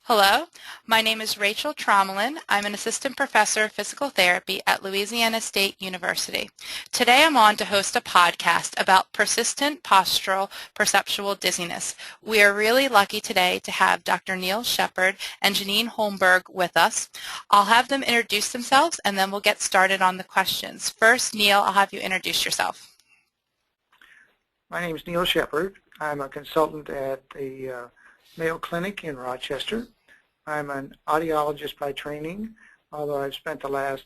Hello, my name is Rachel Tromelin. I'm an assistant professor of physical therapy at Louisiana State University. Today I'm on to host a podcast about persistent postural perceptual dizziness. We are really lucky today to have Dr. Neil Sheperd and Janene Holmberg with us. I'll have them introduce themselves and then we'll get started on the questions. First, Neil, I'll have you introduce yourself. My name is Neil Sheperd. I'm a consultant at the Mayo Clinic in Rochester. I'm an audiologist by training, although I've spent the last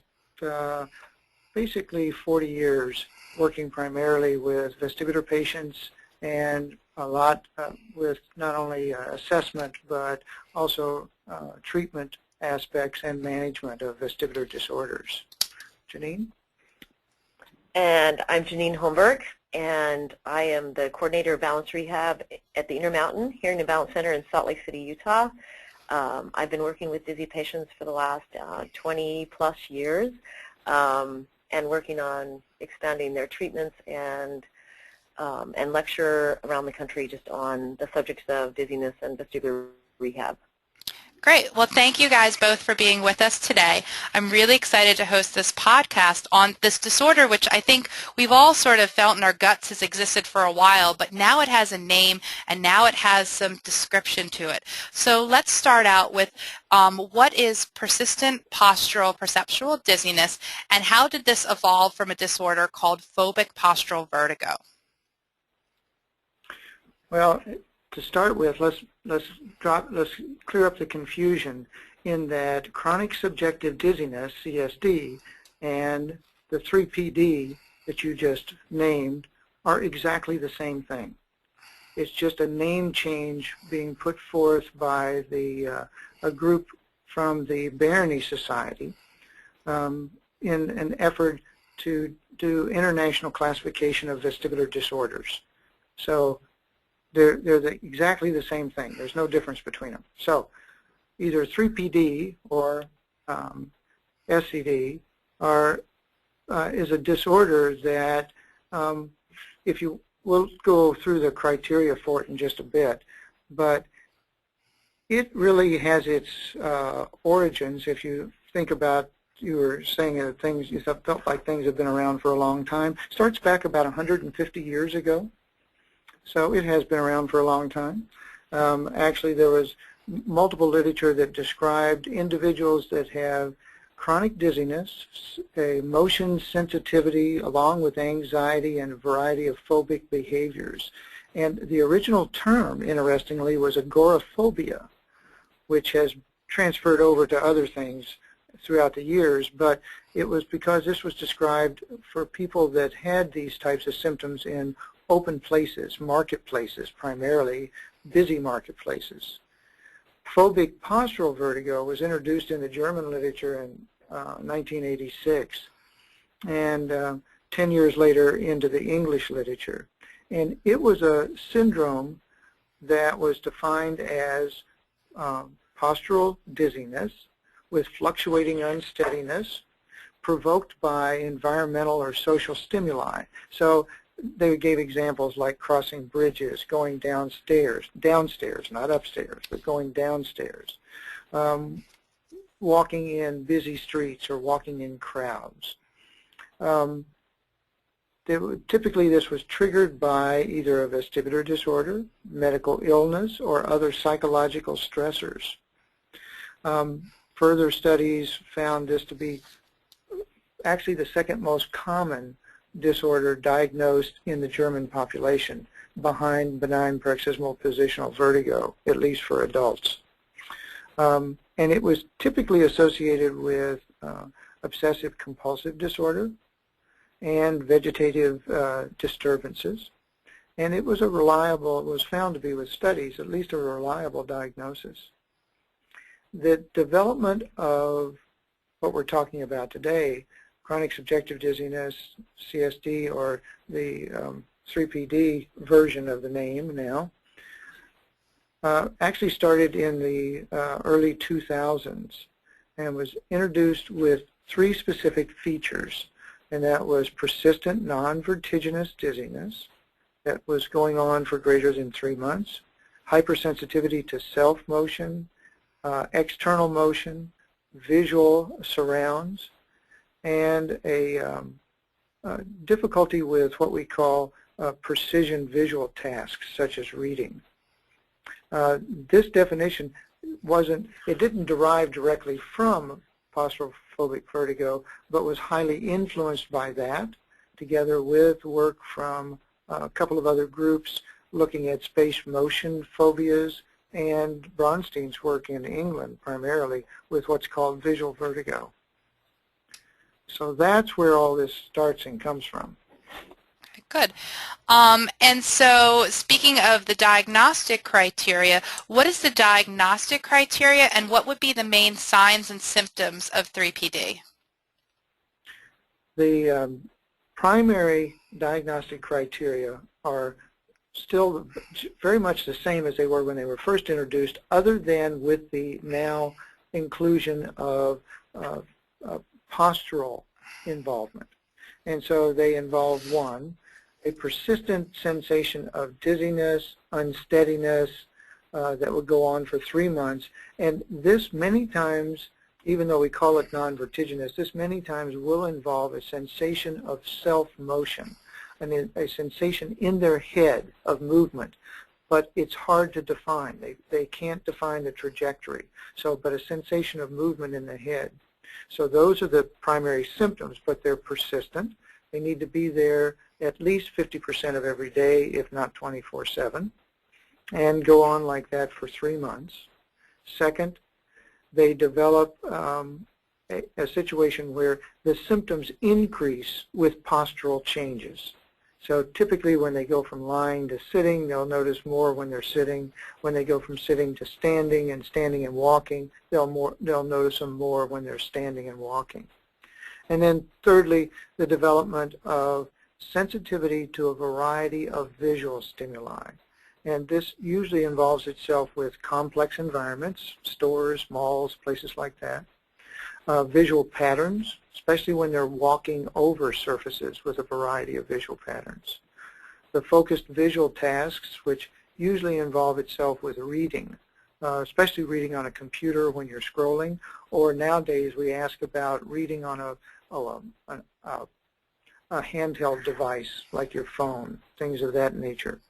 basically 40 years working primarily with vestibular patients and a lot with not only assessment but also treatment aspects and management of vestibular disorders. Janene? And I'm Janene Holmberg, and I am the coordinator of balance rehab at the Intermountain Hearing and Balance Center in Salt Lake City, Utah. I've been working with dizzy patients for the last 20-plus years and working on expanding their treatments and lecture around the country just on the subjects of dizziness and vestibular rehab. Great. Well, thank you guys both for being with us today. I'm really excited to host this podcast on this disorder, which I think we've all sort of felt in our guts has existed for a while, but now it has a name and now it has some description to it. So let's start out with what is persistent postural perceptual dizziness and how did this evolve from a disorder called phobic postural vertigo? Well, to start with, let's clear up the confusion in that chronic subjective dizziness, CSD, and the 3PD that you just named are exactly the same thing. It's just a name change being put forth by a group from the Barony Society in an effort to do international classification of vestibular disorders. So they're exactly the same thing. There's no difference between them. So either 3PD or SCD is a disorder that, we'll go through the criteria for it in just a bit, but it really has its origins. If you think about, you were saying that things, you felt like things have been around for a long time. Starts back about 150 years ago. So it has been around for a long time. Actually, there was multiple literature that described individuals that have chronic dizziness, a motion sensitivity along with anxiety and a variety of phobic behaviors. And the original term, interestingly, was agoraphobia, which has transferred over to other things throughout the years, but it was because this was described for people that had these types of symptoms in open places, marketplaces primarily, busy marketplaces. Phobic postural vertigo was introduced in the German literature in 1986 and 10 years later into the English literature. And it was a syndrome that was defined as postural dizziness with fluctuating unsteadiness provoked by environmental or social stimuli. So they gave examples like crossing bridges, going downstairs, not upstairs, but going downstairs, walking in busy streets or walking in crowds. Typically this was triggered by either a vestibular disorder, medical illness, or other psychological stressors. Further studies found this to be actually the second most common disorder diagnosed in the German population, behind benign paroxysmal positional vertigo, at least for adults. And it was typically associated with obsessive compulsive disorder and vegetative disturbances. And it was found to be with studies, at least a reliable diagnosis. The development of what we're talking about today, chronic subjective dizziness, CSD, or the 3PD version of the name now, actually started in the early 2000s and was introduced with three specific features, and that was persistent non-vertiginous dizziness that was going on for greater than 3 months, hypersensitivity to self-motion, external motion, visual surrounds, and a difficulty with what we call precision visual tasks, such as reading. This definition didn't derive directly from postural phobic vertigo, but was highly influenced by that, together with work from a couple of other groups looking at space motion phobias, and Bronstein's work in England primarily with what's called visual vertigo. So that's where all this starts and comes from. Good. And so speaking of the diagnostic criteria, what is the diagnostic criteria and what would be the main signs and symptoms of 3PD? The primary diagnostic criteria are still very much the same as they were when they were first introduced, other than with the now inclusion of postural involvement. And so they involve, one, a persistent sensation of dizziness, unsteadiness that would go on for 3 months. And this many times, even though we call it non-vertiginous, this many times will involve a sensation of self-motion, a sensation in their head of movement. But it's hard to define. They can't define the trajectory. But a sensation of movement in the head. So those are the primary symptoms, but they're persistent. They need to be there at least 50% of every day, if not 24/7, and go on like that for 3 months. Second, they develop a situation where the symptoms increase with postural changes. So typically when they go from lying to sitting, they'll notice more when they're sitting. When they go from sitting to standing and walking, they'll notice them more when they're standing and walking. And then thirdly, the development of sensitivity to a variety of visual stimuli. And this usually involves itself with complex environments, stores, malls, places like that. Visual patterns, especially when they're walking over surfaces with a variety of visual patterns. The focused visual tasks, which usually involve itself with reading, especially reading on a computer when you're scrolling, or nowadays we ask about reading on a handheld device like your phone, things of that nature.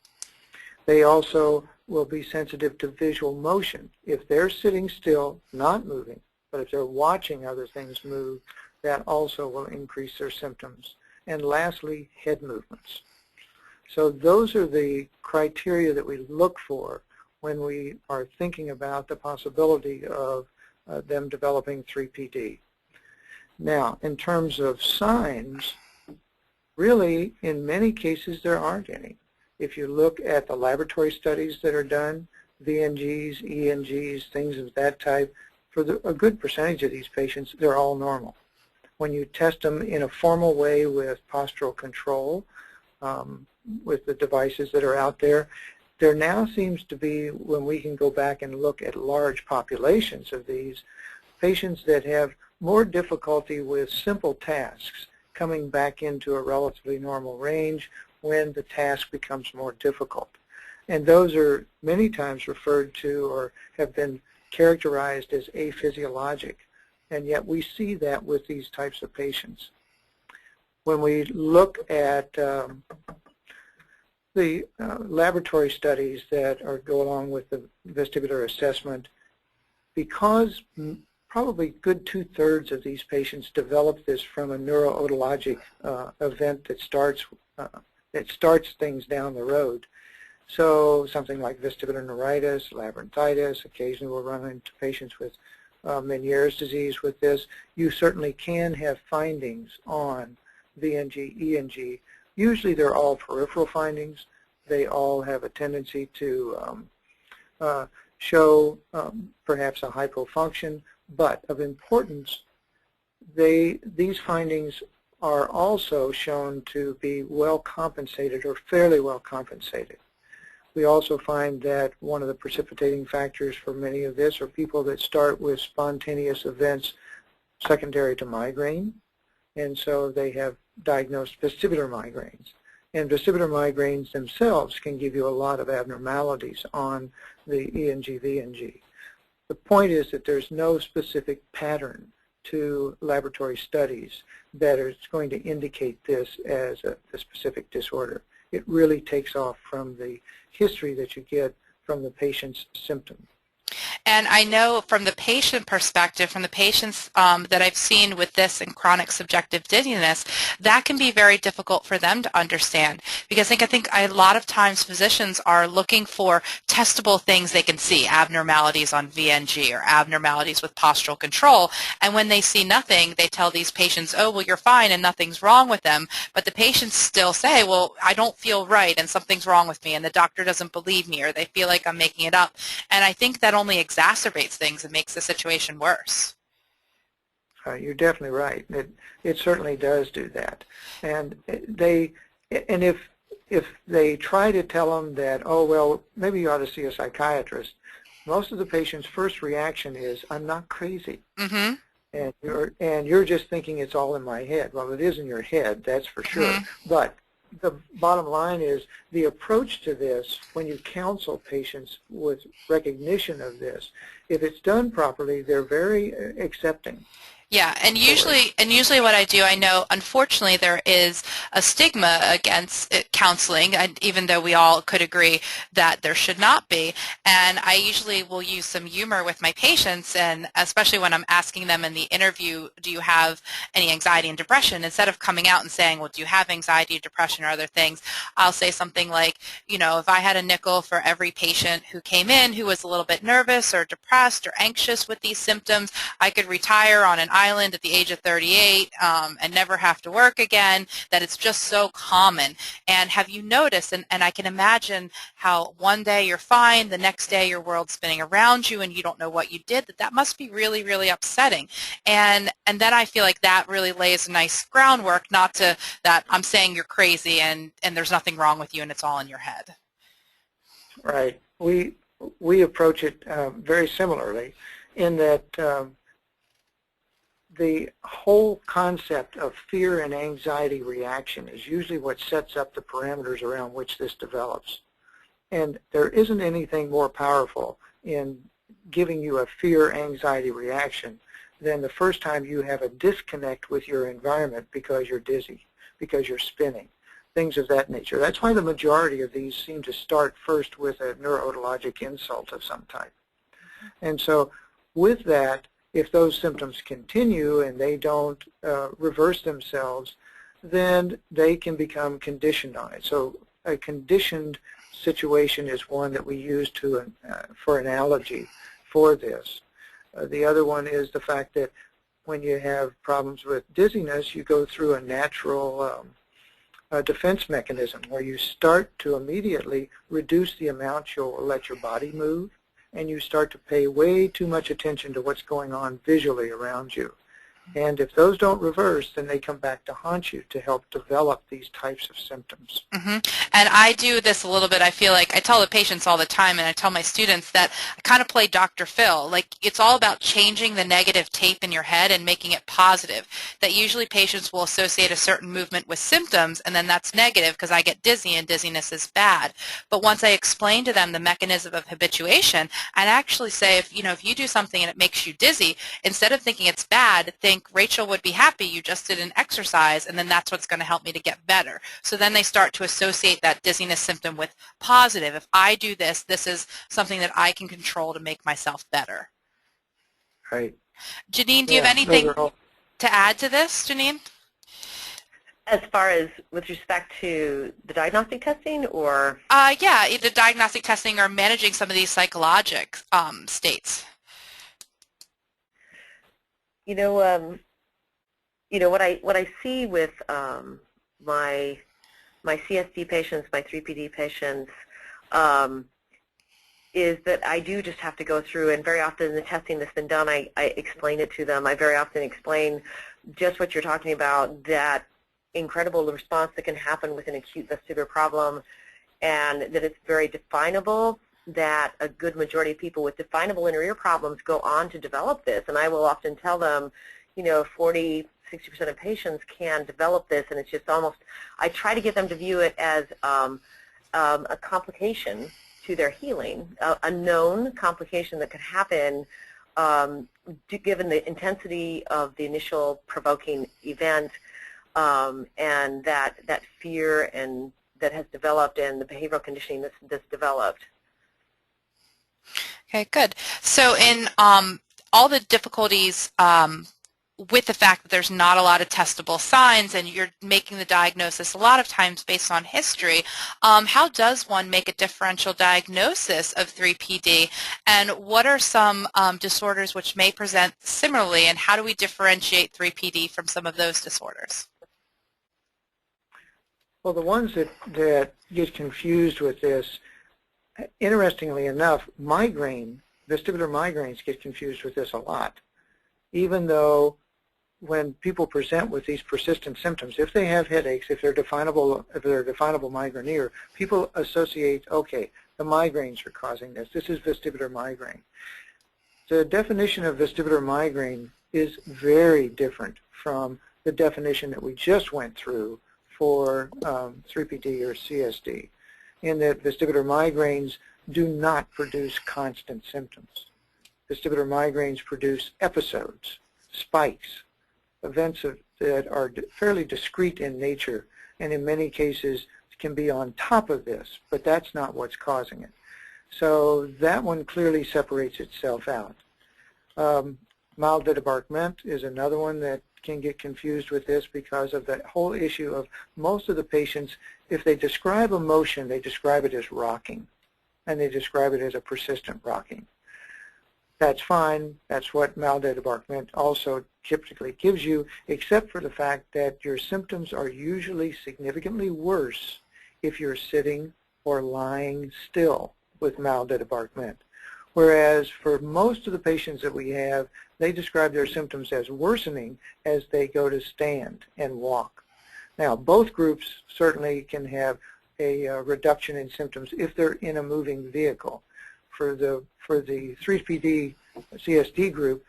They also will be sensitive to visual motion. If they're sitting still, not moving, but if they're watching other things move, that also will increase their symptoms. And lastly, head movements. So those are the criteria that we look for when we are thinking about the possibility of them developing 3PD. Now, in terms of signs, really, in many cases, there aren't any. If you look at the laboratory studies that are done, VNGs, ENGs, things of that type, for a good percentage of these patients, they're all normal. When you test them in a formal way with postural control, with the devices that are out there, there now seems to be, when we can go back and look at large populations of these, patients that have more difficulty with simple tasks coming back into a relatively normal range when the task becomes more difficult. And those are many times referred to or have been characterized as aphysiologic, and yet we see that with these types of patients. When we look at the laboratory studies that go along with the vestibular assessment, because probably good 2/3 of these patients develop this from a neuro-otologic event that starts things down the road. So something like vestibular neuritis, labyrinthitis, occasionally we'll run into patients with Meniere's disease with this. You certainly can have findings on VNG, ENG. Usually they're all peripheral findings. They all have a tendency to show perhaps a hypofunction, but of importance, these findings are also shown to be well compensated or fairly well compensated. We also find that one of the precipitating factors for many of this are people that start with spontaneous events secondary to migraine, and so they have diagnosed vestibular migraines. And vestibular migraines themselves can give you a lot of abnormalities on the ENG, VNG. The point is that there's no specific pattern to laboratory studies that is going to indicate this as a specific disorder. It really takes off from the history that you get from the patient's symptoms. And I know from the patient perspective, from the patients that I've seen with this and chronic subjective dizziness, that can be very difficult for them to understand. Because I think a lot of times physicians are looking for testable things they can see, abnormalities on VNG or abnormalities with postural control. And when they see nothing, they tell these patients, oh, well, you're fine and nothing's wrong with them. But the patients still say, well, I don't feel right and something's wrong with me and the doctor doesn't believe me or they feel like I'm making it up. And I think that only exacerbates things and makes the situation worse. You're definitely right. It certainly does do that. And if they try to tell them that, oh, well, maybe you ought to see a psychiatrist, most of the patient's first reaction is, I'm not crazy. Mm-hmm. And you're just thinking it's all in my head. Well, it is in your head, that's for sure. Mm-hmm. But the bottom line is the approach to this, when you counsel patients with recognition of this, if it's done properly, they're very accepting. Yeah, and usually what I do, I know unfortunately there is a stigma against counseling, even though we all could agree that there should not be. And I usually will use some humor with my patients, and especially when I'm asking them in the interview, do you have any anxiety and depression? Instead of coming out and saying, well, do you have anxiety, depression, or other things, I'll say something like, you know, if I had a nickel for every patient who came in who was a little bit nervous or depressed or anxious with these symptoms, I could retire on an island at the age of 38 and never have to work again, that it's just so common. And have you noticed, and I can imagine how one day you're fine, the next day your world's spinning around you and you don't know what you did, that must be really, really upsetting. And then I feel like that really lays a nice groundwork, not to that I'm saying you're crazy and there's nothing wrong with you and it's all in your head. Right. We approach it very similarly in that the whole concept of fear and anxiety reaction is usually what sets up the parameters around which this develops. And there isn't anything more powerful in giving you a fear-anxiety reaction than the first time you have a disconnect with your environment because you're dizzy, because you're spinning, things of that nature. That's why the majority of these seem to start first with a neuro-otologic insult of some type. And so with that, if those symptoms continue and they don't reverse themselves, then they can become conditioned on it. So a conditioned situation is one that we use for analogy for this. The other one is the fact that when you have problems with dizziness, you go through a natural defense mechanism where you start to immediately reduce the amount you'll let your body move, and you start to pay way too much attention to what's going on visually around you. And if those don't reverse, then they come back to haunt you to help develop these types of symptoms. Mm-hmm. And I do this a little bit. I feel like I tell the patients all the time, and I tell my students that I kind of play Dr. Phil. Like, it's all about changing the negative tape in your head and making it positive. That usually patients will associate a certain movement with symptoms, and then that's negative because I get dizzy and dizziness is bad. But once I explain to them the mechanism of habituation, and actually say, if you do something and it makes you dizzy, instead of thinking it's bad, think Rachel would be happy you just did an exercise, and then that's what's going to help me to get better. So then they start to associate that dizziness symptom with positive. If I do this, this is something that I can control to make myself better. Right. Janene, do you have anything to add to this, Janene? As far as with respect to the diagnostic testing, or? Yeah, either diagnostic testing or managing some of these psychologic states. What I see with my CSD patients, my 3PD patients, is that I do just have to go through, and very often in the testing that's been done, I explain it to them. I very often explain just what you're talking about, that incredible response that can happen with an acute vestibular problem, and that it's very definable, that a good majority of people with definable inner ear problems go on to develop this. And I will often tell them, 40, 60% of patients can develop this, and it's just almost, I try to get them to view it as a complication to their healing. A known complication that could happen given the intensity of the initial provoking event and that fear and that has developed and the behavioral conditioning that's developed. Okay, good. So in all the difficulties with the fact that there's not a lot of testable signs and you're making the diagnosis a lot of times based on history, how does one make a differential diagnosis of 3PD, and what are some disorders which may present similarly, and how do we differentiate 3PD from some of those disorders? Well, the ones that get confused with this, interestingly enough, vestibular migraines get confused with this a lot, even though when people present with these persistent symptoms, if they have headaches, if they're a definable migraineur, people associate, okay, the migraines are causing this. This is vestibular migraine. The definition of vestibular migraine is very different from the definition that we just went through for 3PD or CSD, in that vestibular migraines do not produce constant symptoms. Vestibular migraines produce episodes, spikes, events that are fairly discrete in nature, and in many cases can be on top of this, but that's not what's causing it. So that one clearly separates itself out. Mild débarquement is another one that can get confused with this because of that whole issue of most of the patients, if they describe emotion, they describe it as rocking, and they describe it as a persistent rocking. That's fine. That's what mild débarquement also typically gives you, except for the fact that your symptoms are usually significantly worse if you're sitting or lying still with mild débarquement. Whereas for most of the patients that we have, they describe their symptoms as worsening as they go to stand and walk. Now, both groups certainly can have a reduction in symptoms if they're in a moving vehicle. For the 3PD CSD group,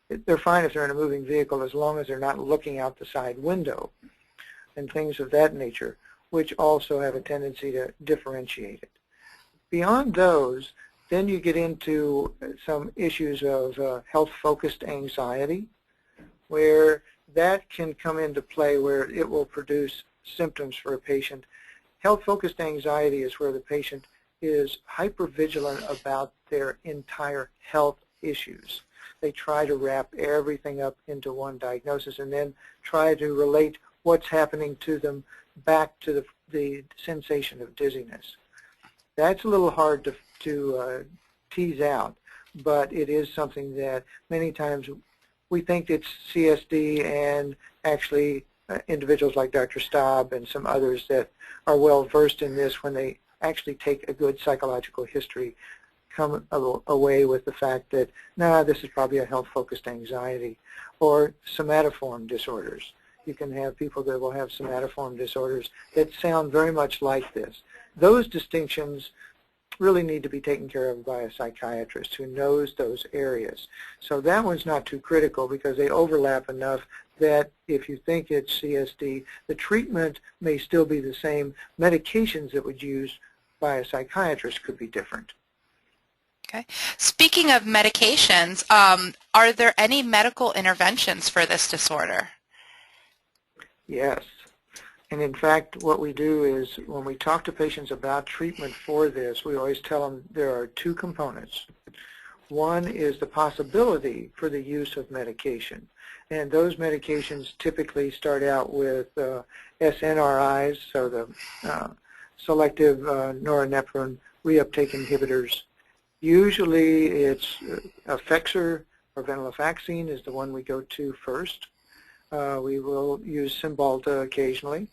they're fine if they're in a moving vehicle as long as they're not looking out the side window and things of that nature, which also have a tendency to differentiate it. Beyond those, then you get into some issues of health-focused anxiety, where that can come into play where it will produce symptoms for a patient. Health-focused anxiety is where the patient is hypervigilant about their entire health issues. They try to wrap everything up into one diagnosis and then try to relate what's happening to them back to the sensation of dizziness. That's a little hard to tease out, but it is something that many times we think it's CSD, and actually individuals like Dr. Staub and some others that are well versed in this, when they actually take a good psychological history, come away with the fact that, nah, this is probably a health-focused anxiety. Or somatoform disorders. You can have people that will have somatoform disorders that sound very much like this. Those distinctions really need to be taken care of by a psychiatrist who knows those areas. So that one's not too critical because they overlap enough that if you think it's CSD, the treatment may still be the same. Medications that would use by a psychiatrist could be different. Okay. Speaking of medications, are there any medical interventions for this disorder? Yes. And in fact, what we do is when we talk to patients about treatment for this, we always tell them there are two components. One is the possibility for the use of medication. And those medications typically start out with SNRIs, so the selective norepinephrine reuptake inhibitors. Usually it's Effexor or venlafaxine is the one we go to first. We will use Cymbalta occasionally.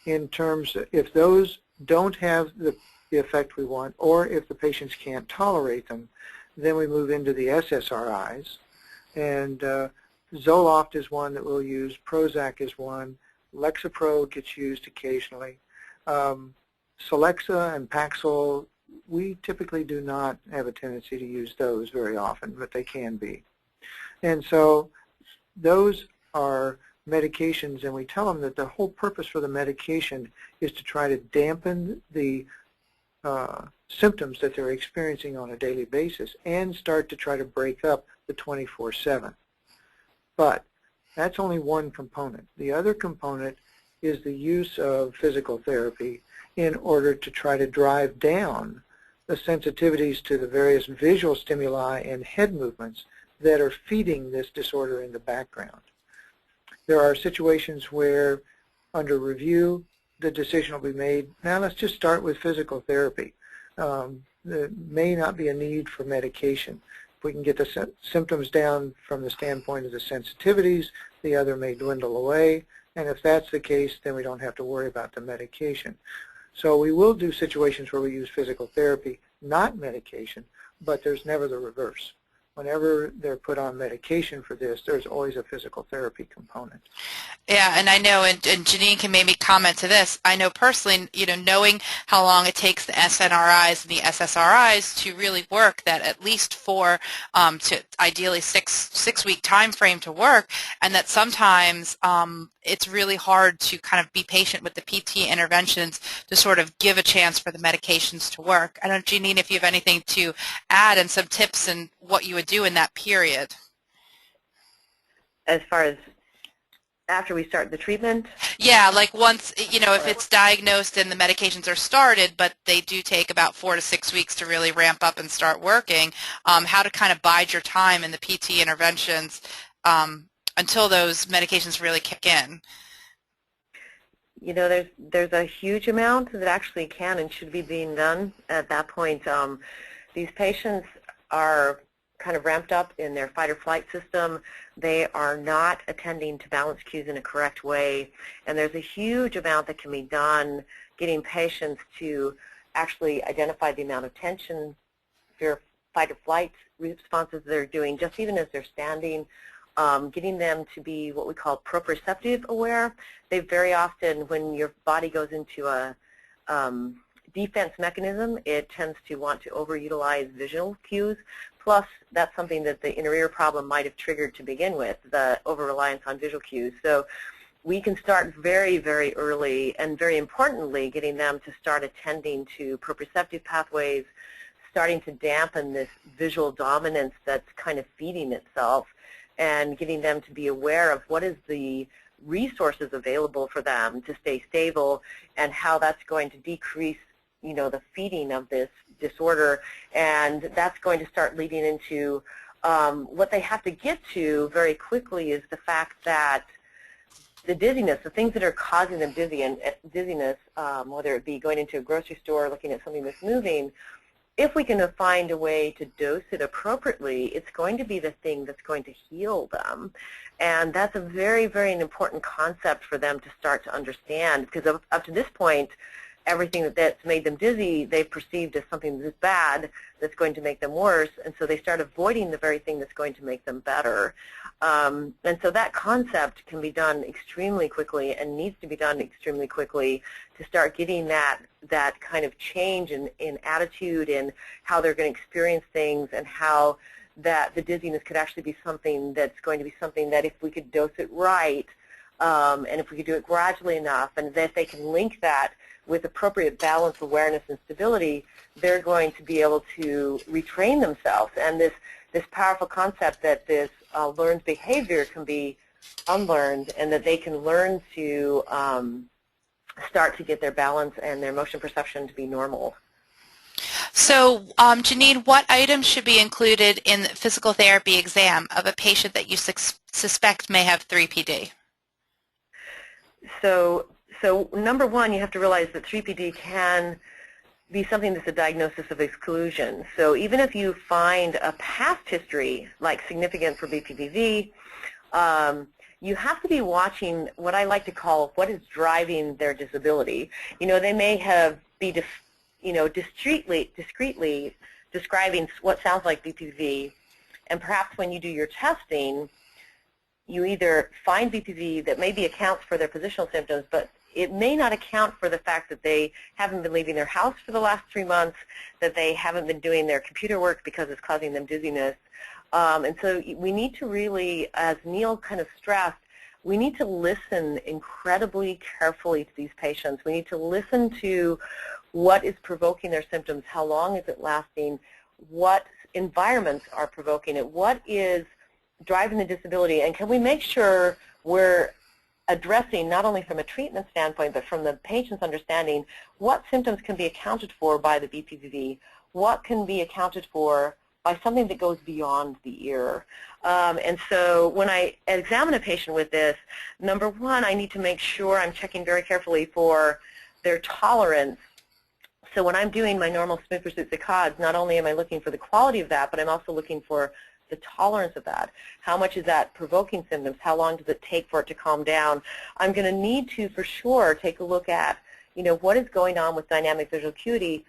In terms of, if those don't have the effect we want, or if the patients can't tolerate them, then we move into the SSRIs. And Zoloft is one that we'll use. Prozac is one. Lexapro gets used occasionally. Celexa and Paxil, we typically do not have a tendency to use those very often, but they can be. And so those are medications, and we tell them that the whole purpose for the medication is to try to dampen the symptoms that they're experiencing on a daily basis and start to try to break up the 24/7. But that's only one component. The other component is the use of physical therapy in order to try to drive down the sensitivities to the various visual stimuli and head movements that are feeding this disorder in the background. There are situations where, under review, the decision will be made, now let's just start with physical therapy. There may not be a need for medication. If we can get the symptoms down from the standpoint of the sensitivities, the other may dwindle away, and if that's the case, then we don't have to worry about the medication. So we will do situations where we use physical therapy, not medication, but there's never the reverse. Whenever they're put on medication for this, there's always a physical therapy component. Yeah, and I know, and Janene can maybe comment to this, I know personally, knowing how long it takes the SNRIs and the SSRIs to really work, that at least to ideally six-week time frame to work, and that sometimes it's really hard to kind of be patient with the PT interventions to sort of give a chance for the medications to work. I don't know, Janene, if you have anything to add and some tips and what you would do in that period. As far as after we start the treatment? Yeah, like once, if it's diagnosed and the medications are started, but they do take about 4 to 6 weeks to really ramp up and start working, how to kind of bide your time in the PT interventions until those medications really kick in. There's a huge amount that actually can and should be being done at that point. These patients are kind of ramped up in their fight or flight system. They are not attending to balance cues in a correct way, and there's a huge amount that can be done getting patients to actually identify the amount of tension, fear, fight or flight responses they're doing, just even as they're standing, getting them to be what we call proprioceptive aware. They very often, when your body goes into a defense mechanism, it tends to want to overutilize visual cues. Plus, that's something that the inner ear problem might have triggered to begin with, the over-reliance on visual cues. So we can start very, very early, and very importantly, getting them to start attending to proprioceptive pathways, starting to dampen this visual dominance that's kind of feeding itself, and getting them to be aware of what is the resources available for them to stay stable and how that's going to decrease the feeding of this disorder, and that's going to start leading into what they have to get to very quickly is the fact that the dizziness, the things that are causing them dizziness, whether it be going into a grocery store, looking at something that's moving, if we can find a way to dose it appropriately, it's going to be the thing that's going to heal them. And that's a very, very important concept for them to start to understand, because up to this point, everything that's made them dizzy, they perceived as something that's bad, that's going to make them worse, and so they start avoiding the very thing that's going to make them better. And so that concept can be done extremely quickly and needs to be done extremely quickly to start getting that kind of change in attitude and how they're going to experience things, and how that the dizziness could actually be something that's going to be something that if we could dose it right, and if we could do it gradually enough, and that they can link that with appropriate balance, awareness, and stability, they're going to be able to retrain themselves. And this powerful concept that this learned behavior can be unlearned, and that they can learn to start to get their balance and their motion perception to be normal. So, Janene, what items should be included in the physical therapy exam of a patient that you suspect may have 3PD? So number one, you have to realize that 3PD can be something that's a diagnosis of exclusion. So even if you find a past history, like significant for BPPD, you have to be watching what I like to call what is driving their disability. They may be discreetly describing what sounds like BPPD, and perhaps when you do your testing, you either find BPPD that maybe accounts for their positional symptoms, but it may not account for the fact that they haven't been leaving their house for the last 3 months, that they haven't been doing their computer work because it's causing them dizziness. And so we need to really, as Neil kind of stressed, we need to listen incredibly carefully to these patients. We need to listen to what is provoking their symptoms, how long is it lasting, what environments are provoking it, what is driving the disability, and can we make sure we're addressing, not only from a treatment standpoint, but from the patient's understanding, what symptoms can be accounted for by the BPPD, what can be accounted for by something that goes beyond the ear. And so when I examine a patient with this, number one, I need to make sure I'm checking very carefully for their tolerance. So when I'm doing my normal smooth pursuit saccades, not only am I looking for the quality of that, but I'm also looking for the tolerance of that. How much is that provoking symptoms? How long does it take for it to calm down? I'm going to need to, for sure, take a look at, what is going on with dynamic visual acuity.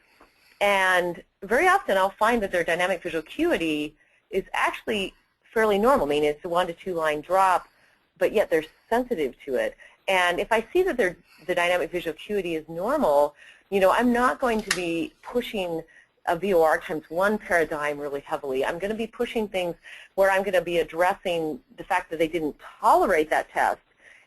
And very often I'll find that their dynamic visual acuity is actually fairly normal, meaning it's a 1 to 2 line drop, but yet they're sensitive to it. And if I see that the dynamic visual acuity is normal, I'm not going to be pushing a VOR ×1 paradigm really heavily. I'm going to be pushing things where I'm going to be addressing the fact that they didn't tolerate that test.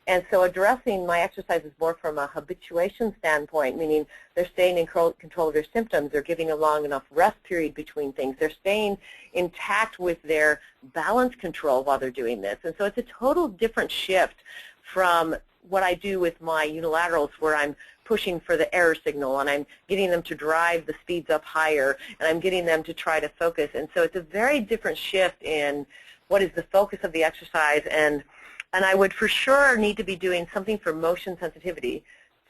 And so addressing my exercises more from a habituation standpoint, meaning they're staying in control of their symptoms, they're giving a long enough rest period between things, they're staying intact with their balance control while they're doing this. And so it's a total different shift from what I do with my unilaterals, where I'm pushing for the error signal and I'm getting them to drive the speeds up higher and I'm getting them to try to focus. And so it's a very different shift in what is the focus of the exercise. And I would for sure need to be doing something for motion sensitivity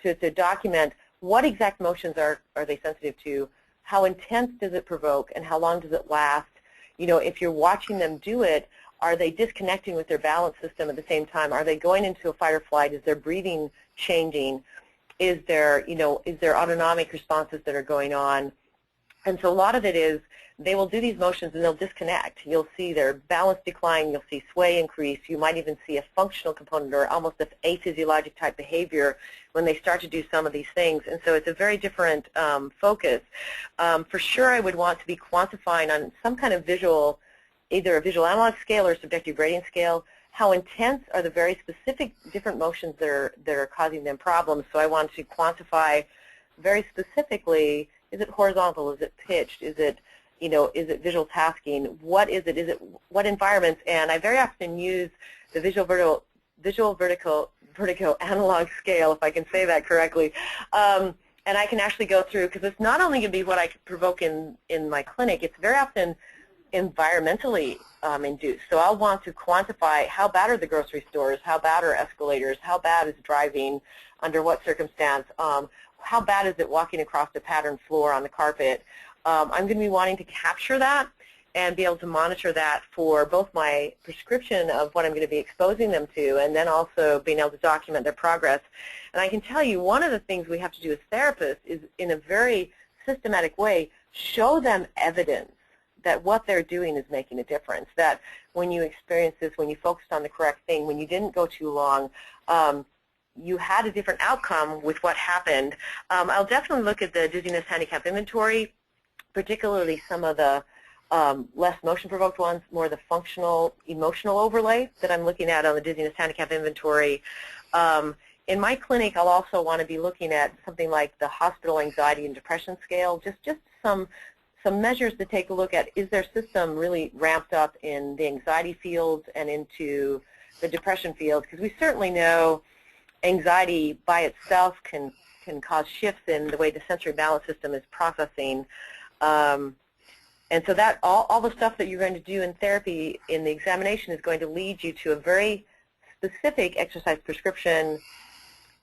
to document what exact motions are they sensitive to, how intense does it provoke, and how long does it last. If you're watching them do it, are they disconnecting with their balance system at the same time? Are they going into a fight or flight? Is their breathing changing? Is there autonomic responses that are going on? And so a lot of it is they will do these motions and they'll disconnect. You'll see their balance decline. You'll see sway increase. You might even see a functional component or almost an aphysiologic type behavior when they start to do some of these things. And so it's a very different focus. For sure, I would want to be quantifying on some kind of visual, either a visual analog scale or a subjective grading scale, how intense are the very specific different motions that are causing them problems. So I want to quantify very specifically, is it horizontal, is it pitched, is it visual tasking, what is it, what environments? And I very often use the visual vertigo analog scale, if I can say that correctly. And I can actually go through, because it's not only going to be what I could provoke in my clinic, it's very often environmentally induced. So I'll want to quantify how bad are the grocery stores, how bad are escalators, how bad is driving, under what circumstance, how bad is it walking across the patterned floor on the carpet. I'm going to be wanting to capture that and be able to monitor that for both my prescription of what I'm going to be exposing them to, and then also being able to document their progress. And I can tell you, one of the things we have to do as therapists is, in a very systematic way, show them evidence that what they're doing is making a difference, that when you experience this, when you focused on the correct thing, when you didn't go too long, you had a different outcome with what happened. I'll definitely look at the dizziness handicap inventory, particularly some of the less motion-provoked ones, more the functional, emotional overlay that I'm looking at on the dizziness handicap inventory. In my clinic, I'll also want to be looking at something like the hospital anxiety and depression scale, just some measures to take a look at, is their system really ramped up in the anxiety fields and into the depression field? Because we certainly know anxiety by itself can cause shifts in the way the sensory balance system is processing. And so that all the stuff that you're going to do in therapy in the examination is going to lead you to a very specific exercise prescription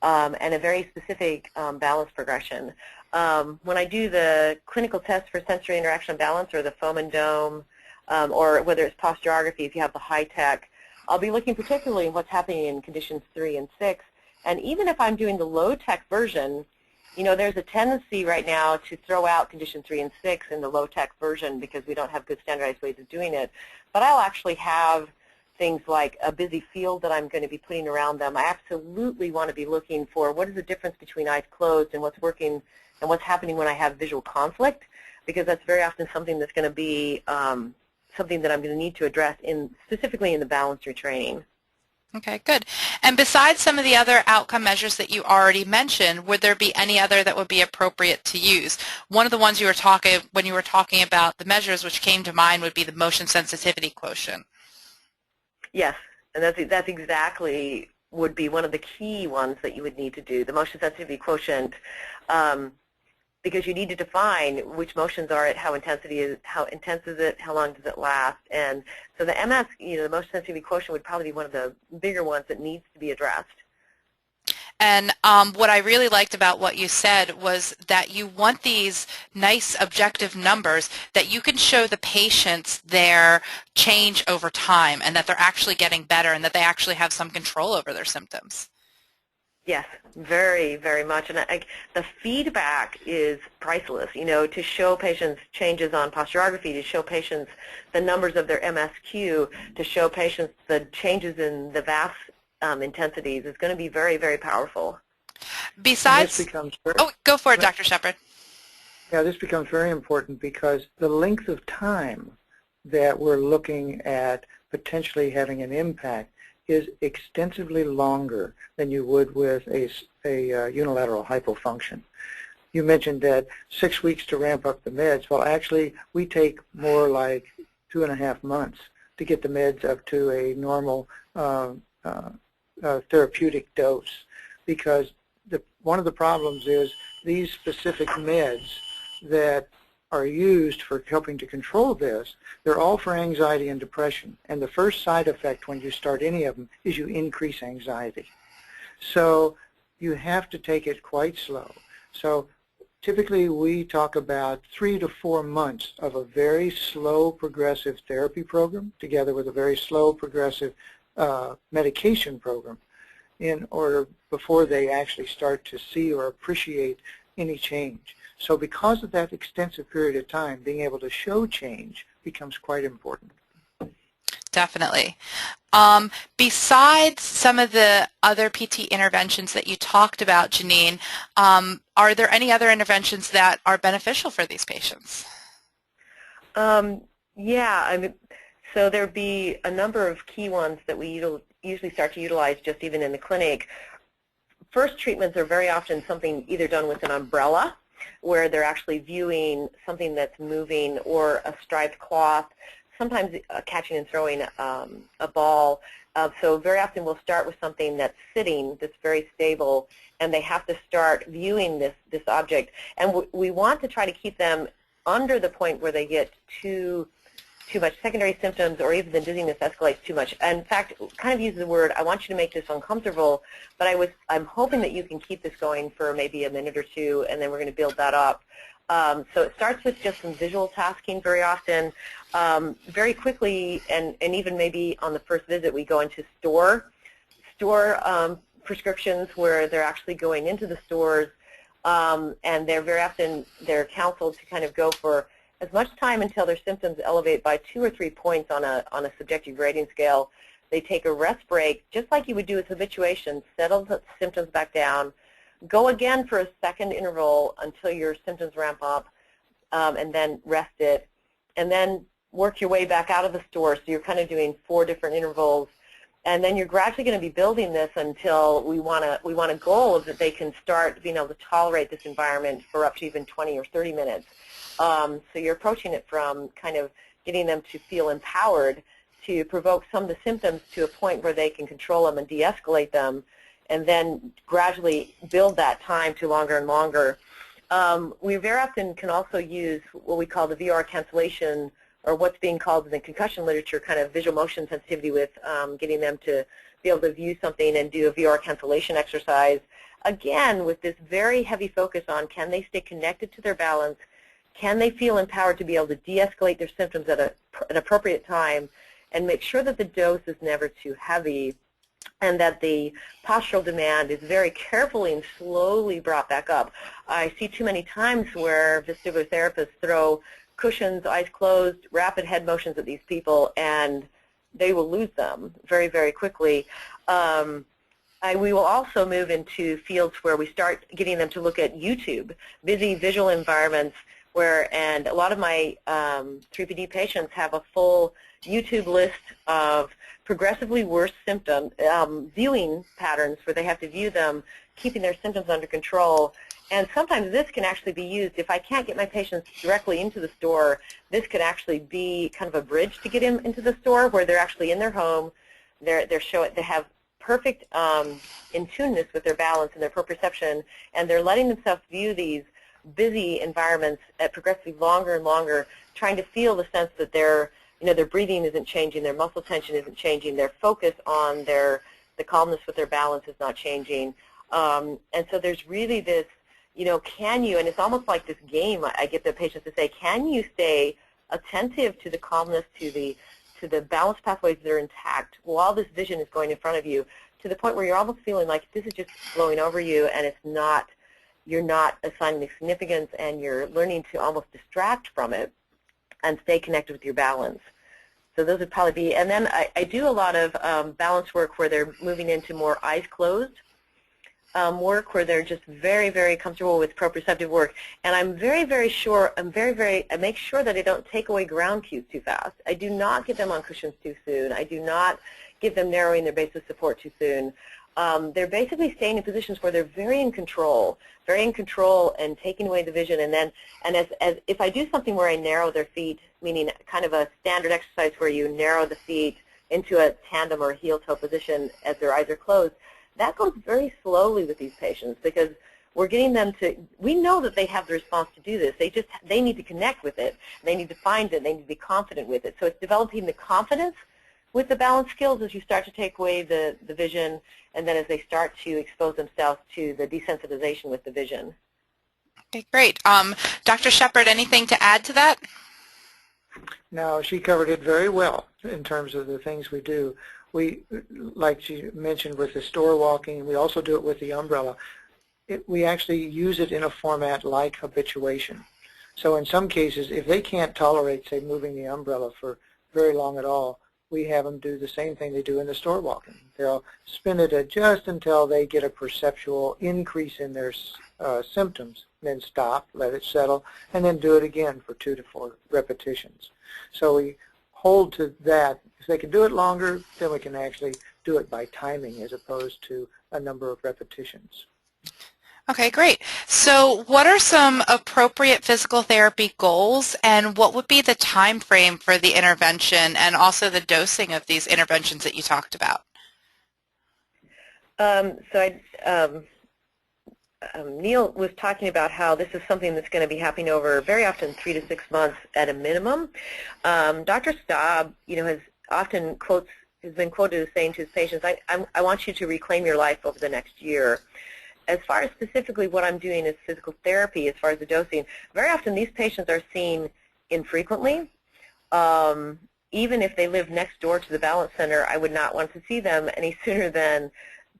and a very specific balance progression. When I do the clinical test for sensory interaction balance, or the foam and dome, or whether it's posturography, if you have the high tech, I'll be looking particularly at what's happening in conditions 3 and 6. And even if I'm doing the low tech version, there's a tendency right now to throw out condition 3 and 6 in the low tech version because we don't have good standardized ways of doing it. But I'll actually have things like a busy field that I'm going to be putting around them. I absolutely want to be looking for what is the difference between eyes closed and what's working and what's happening when I have visual conflict, because that's very often something that's going to be something that I'm going to need to address specifically in the balance retraining. Okay, good. And besides some of the other outcome measures that you already mentioned, would there be any other that would be appropriate to use? One of the ones you were talking, when you were talking about the measures, which came to mind, would be the motion sensitivity quotient. Yes, and that's exactly would be one of the key ones that you would need to do, the motion sensitivity quotient, because you need to define which motions are it, how intense is it, how long does it last, and so the MS, the motion sensitivity quotient would probably be one of the bigger ones that needs to be addressed. And what I really liked about what you said was that you want these nice objective numbers that you can show the patients their change over time and that they're actually getting better and that they actually have some control over their symptoms. Yes, very, very much. And the feedback is priceless, to show patients changes on posturography, to show patients the numbers of their MSQ, to show patients the changes in the VAS intensities is going to be very, very powerful. Besides, go for it, Dr. Shepard. Yeah, this becomes very important because the length of time that we're looking at potentially having an impact is extensively longer than you would with a unilateral hypofunction. You mentioned that 6 weeks to ramp up the meds. Well, actually, we take more like 2.5 months to get the meds up to a normal therapeutic dose, because one of the problems is these specific meds that are used for helping to control this, they're all for anxiety and depression. And the first side effect when you start any of them is you increase anxiety. So you have to take it quite slow. So typically we talk about 3 to 4 months of a very slow progressive therapy program together with a very slow progressive medication program in order before they actually start to see or appreciate any change. So because of that extensive period of time, being able to show change becomes quite important. Definitely. Besides some of the other PT interventions that you talked about, Janene, are there any other interventions that are beneficial for these patients? Yeah, so there'd be a number of key ones that we usually start to utilize just even in the clinic. First treatments are very often something either done with an umbrella, where they're actually viewing something that's moving, or a striped cloth, sometimes catching and throwing a ball. So very often we'll start with something that's sitting, that's very stable, and they have to start viewing this object. And we want to try to keep them under the point where they get too much secondary symptoms, or even the dizziness escalates too much. And in fact, kind of use the word, I want you to make this uncomfortable, but I'm hoping that you can keep this going for maybe a minute or two, and then we're going to build that up. So it starts with just some visual tasking very often. Very quickly, and even maybe on the first visit, we go into store prescriptions where they're actually going into the stores, and they're counseled to kind of go for as much time until their symptoms elevate by 2 or 3 points on a subjective grading scale. They take a rest break, just like you would do with habituation, settle the symptoms back down, go again for a second interval until your symptoms ramp up, and then rest it, and then work your way back out of the store. So you're kind of doing 4 different intervals, and then you're gradually going to be building this until we want a goal that they can start being able to tolerate this environment for up to even 20 or 30 minutes. So you're approaching it from kind of getting them to feel empowered to provoke some of the symptoms to a point where they can control them and de-escalate them, and then gradually build that time to longer and longer. We very often can also use what we call the VR cancellation, or what's being called in the concussion literature kind of visual motion sensitivity, with getting them to be able to view something and do a VR cancellation exercise. Again, with this very heavy focus on, can they stay connected to their balance? Can they feel empowered to be able to de-escalate their symptoms at an appropriate time, and make sure that the dose is never too heavy, and that the postural demand is very carefully and slowly brought back up. I see too many times where vestibular therapists throw cushions, eyes closed, rapid head motions at these people, and they will lose them very, very quickly. We will also move into fields where we start getting them to look at YouTube, busy visual environments and a lot of my 3PD patients have a full YouTube list of progressively worse symptoms, viewing patterns where they have to view them, keeping their symptoms under control. And sometimes this can actually be used. If I can't get my patients directly into the store, this could actually be kind of a bridge to get them into the store where they're actually in their home. They have perfect in-tuneness with their balance and their proprioception, and they're letting themselves view these busy environments at progressively longer and longer, trying to feel the sense that their breathing isn't changing, their muscle tension isn't changing, their focus on the calmness with their balance is not changing. And so there's really this, can you, and it's almost like this game, I get the patients to say, can you stay attentive to the calmness, to the balance pathways that are intact while this vision is going in front of you, to the point where you're almost feeling like this is just flowing over you and you're not assigning significance, and you're learning to almost distract from it and stay connected with your balance. So those would probably be, and then I do a lot of balance work where they're moving into more eyes closed work, where they're just very, very comfortable with proprioceptive work. And I'm very, very sure, I make sure that I don't take away ground cues too fast. I do not get them on cushions too soon. I do not give them narrowing their base of support too soon. They're basically staying in positions where they're very in control and taking away the vision. And as if I do something where I narrow their feet, meaning kind of a standard exercise where you narrow the feet into a tandem or heel-toe position as their eyes are closed, that goes very slowly with these patients, because we're getting them to, we know that they have the response to do this. They need to connect with it. They need to find it. They need to be confident with it. So it's developing the confidence with the balance skills as you start to take away the vision, and then as they start to expose themselves to the desensitization with the vision. Okay, great. Dr. Shepard, anything to add to that? No, she covered it very well in terms of the things we do. We, like she mentioned with the store walking, we also do it with the umbrella. We actually use it in a format like habituation. So in some cases, if they can't tolerate, say, moving the umbrella for very long at all, we have them do the same thing they do in the store walking. They'll spin it just until they get a perceptual increase in their symptoms, then stop, let it settle, and then do it again for 2 to 4 repetitions. So we hold to that. If they can do it longer, then we can actually do it by timing as opposed to a number of repetitions. Okay, great. So what are some appropriate physical therapy goals, and what would be the time frame for the intervention and also the dosing of these interventions that you talked about? Neil was talking about how this is something that's going to be happening over very often 3 to 6 months at a minimum. Dr. Staub, has been quoted as saying to his patients, I want you to reclaim your life over the next year. As far as specifically what I'm doing is physical therapy, as far as the dosing, very often these patients are seen infrequently. Even if they live next door to the balance center, I would not want to see them any sooner than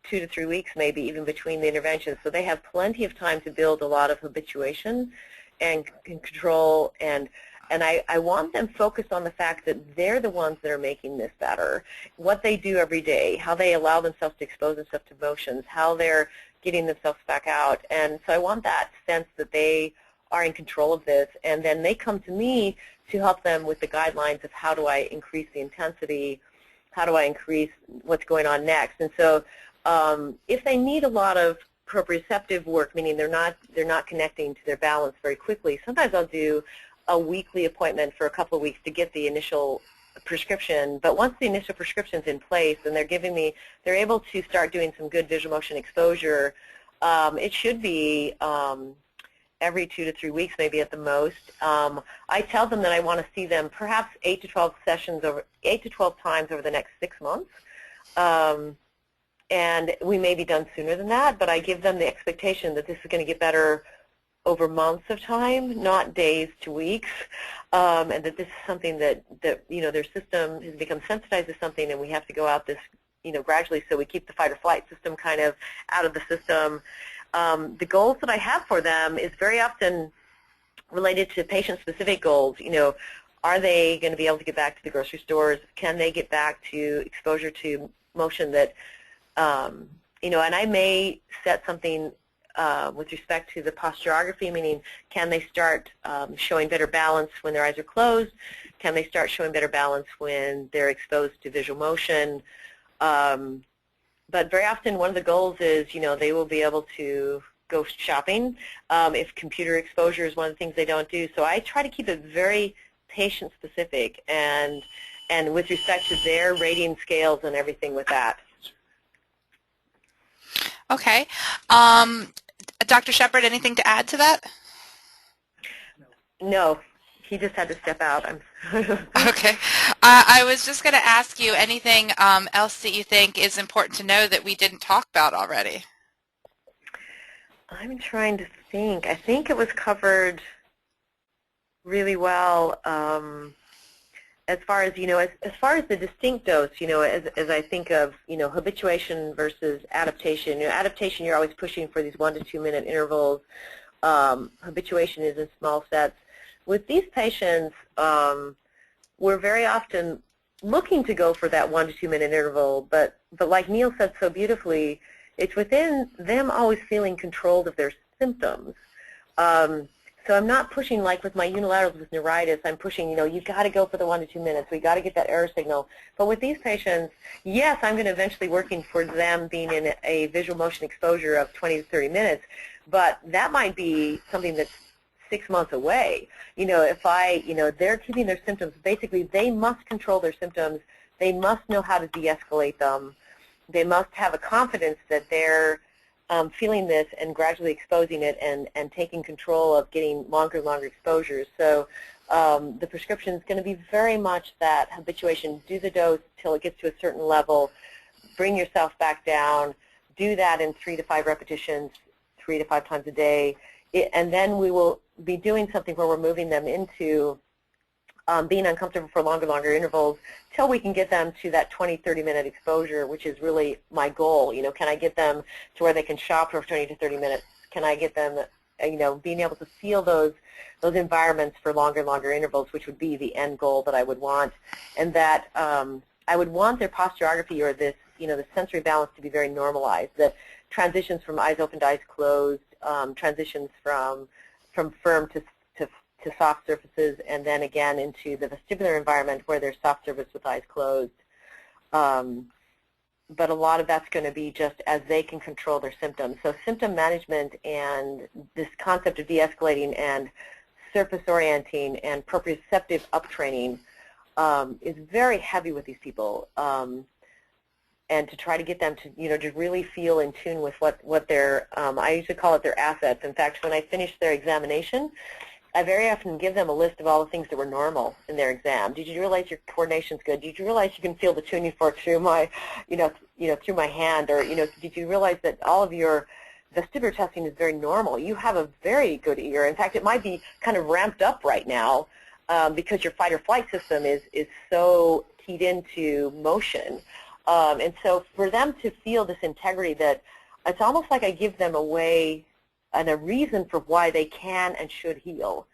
2 to 3 weeks, maybe even between the interventions. So they have plenty of time to build a lot of habituation and control, and I want them focused on the fact that they're the ones that are making this better. What they do every day, how they allow themselves to expose themselves to emotions, how they're getting themselves back out. And so I want that sense that they are in control of this, and then they come to me to help them with the guidelines of how do I increase the intensity, how do I increase what's going on next. And so if they need a lot of proprioceptive work, meaning they're not connecting to their balance very quickly, sometimes I'll do a weekly appointment for a couple of weeks to get the initial prescription. But once the initial prescription's in place and they're able to start doing some good visual motion exposure, it should be every 2 to 3 weeks, maybe at the most. I tell them that I want to see them perhaps 8 to 12 times over the next 6 months. And we may be done sooner than that, but I give them the expectation that this is going to get better over months of time, not days to weeks, and that this is something that their system has become sensitized to something, and we have to go out this gradually, so we keep the fight or flight system kind of out of the system. The goals that I have for them is very often related to patient-specific goals. Are they going to be able to get back to the grocery stores? Can they get back to exposure to motion that, and I may set something with respect to the posturography, meaning can they start showing better balance when their eyes are closed? Can they start showing better balance when they're exposed to visual motion? But very often one of the goals is, they will be able to go shopping if computer exposure is one of the things they don't do. So I try to keep it very patient-specific and with respect to their rating scales and everything with that. Okay. Dr. Shepard, anything to add to that? No, he just had to step out. Okay. I was just going to ask you anything else that you think is important to know that we didn't talk about already. I'm trying to think. I think it was covered really well as far as, as far as the distinct dose, as I think of, habituation versus adaptation. Adaptation, you're always pushing for these 1 to 2 minute intervals. Habituation is in small sets. With these patients, we're very often looking to go for that 1 to 2 minute interval, but like Neil said so beautifully, it's within them always feeling controlled of their symptoms. So I'm not pushing like with my unilaterals with neuritis. I'm pushing, you got to go for the 1 to 2 minutes. We got to get that error signal. But with these patients, yes, I'm going to eventually working for them being in a visual motion exposure of 20 to 30 minutes, but that might be something that's 6 months away. If they're keeping their symptoms, basically they must control their symptoms. They must know how to de-escalate them. They must have a confidence that they're feeling this and gradually exposing it and taking control of getting longer and longer exposures. So the prescription is going to be very much that habituation. Do the dose till it gets to a certain level. Bring yourself back down. Do that in 3 to 5 repetitions, 3 to 5 times a day. And then we will be doing something where we're moving them into being uncomfortable for longer intervals till we can get them to that 20, 30-minute exposure, which is really my goal. Can I get them to where they can shop for 20 to 30 minutes? Can I get them, being able to feel those environments for longer intervals, which would be the end goal that I would want, and that I would want their posturography or this, the sensory balance to be very normalized. That transitions from eyes open to eyes closed, transitions from firm to soft surfaces, and then again into the vestibular environment where there's soft surface with eyes closed. But a lot of that's going to be just as they can control their symptoms. So symptom management and this concept of de-escalating and surface orienting and proprioceptive uptraining is very heavy with these people. And to try to get them to, to really feel in tune with what their, I usually call it their assets. In fact, when I finish their examination, I very often give them a list of all the things that were normal in their exam. Did you realize your coordination's good? Did you realize you can feel the tuning fork through my, through my hand? Or, did you realize that all of your vestibular testing is very normal? You have a very good ear. In fact, it might be kind of ramped up right now because your fight or flight system is so keyed into motion. And so for them to feel this integrity, that it's almost like I give them a way and a reason for why they can and should heal,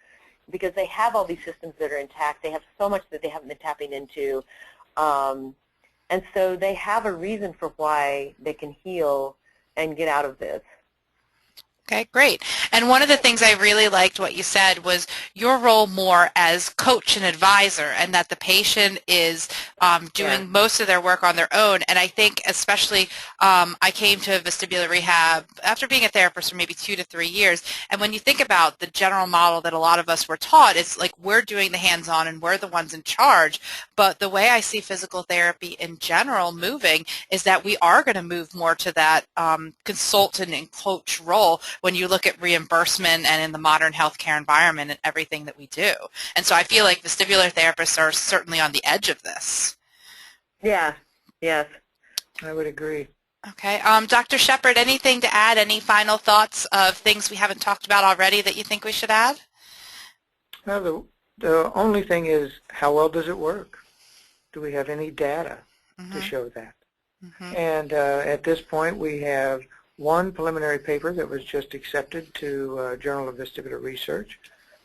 because they have all these systems that are intact. They have so much that they haven't been tapping into, and so they have a reason for why they can heal and get out of this. Okay, great. And one of the things I really liked what you said was your role more as coach and advisor, and that the patient is doing most of their work on their own. And I think especially I came to vestibular rehab after being a therapist for maybe 2 to 3 years. And when you think about the general model that a lot of us were taught, it's like we're doing the hands-on and we're the ones in charge. But the way I see physical therapy in general moving is that we are going to move more to that consultant and coach role when you look at reimbursement and in the modern healthcare environment and everything that we do. And so I feel like vestibular therapists are certainly on the edge of this. Yeah, yes. I would agree. Okay. Dr. Shepard, anything to add? Any final thoughts of things we haven't talked about already that you think we should add? Well, the only thing is, how well does it work? Do we have any data to show that? And at this point, we have one preliminary paper that was just accepted to Journal of Vestibular Research,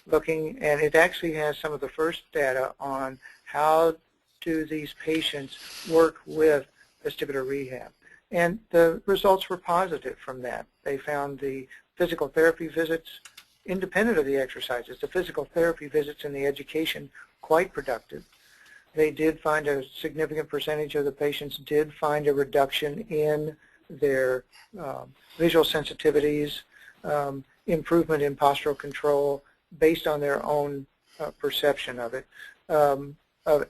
looking, and it actually has some of the first data on how do these patients work with vestibular rehab. And the results were positive from that. They found the physical therapy visits, independent of the exercises, the physical therapy visits and the education quite productive. They did find a significant percentage of the patients did find a reduction in their visual sensitivities, improvement in postural control based on their own perception of it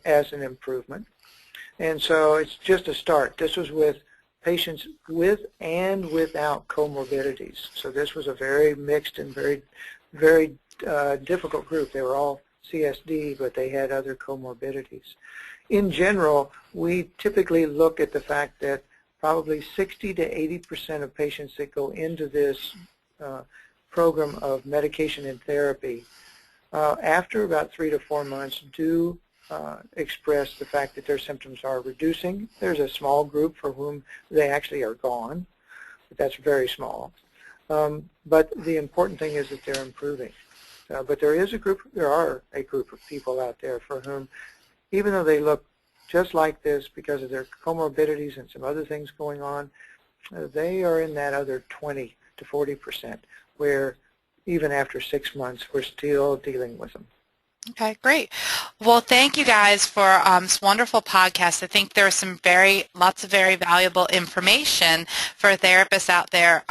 as an improvement. And so it's just a start. This was with patients with and without comorbidities. So this was a very mixed and very difficult group. They were all CSD, but they had other comorbidities. In general, we typically look at the fact that probably 60 to 80% of patients that go into this program of medication and therapy, after about 3 to 4 months, do express the fact that their symptoms are reducing. There's a small group for whom they actually are gone, but that's very small. But the important thing is that they're improving. But there are a group of people out there for whom, even though they look just like this because of their comorbidities and some other things going on, they are in that other 20 to 40% where even after 6 months we're still dealing with them. Okay, great. Well, thank you guys for this wonderful podcast. I think there's lots of very valuable information for therapists out there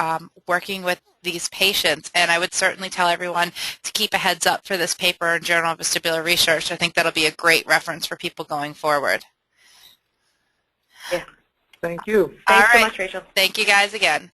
working with these patients, and I would certainly tell everyone to keep a heads up for this paper in Journal of Vestibular Research. I think that'll be a great reference for people going forward. Yeah. Thank you. Thanks All so right. much, Rachel. Thank you guys again.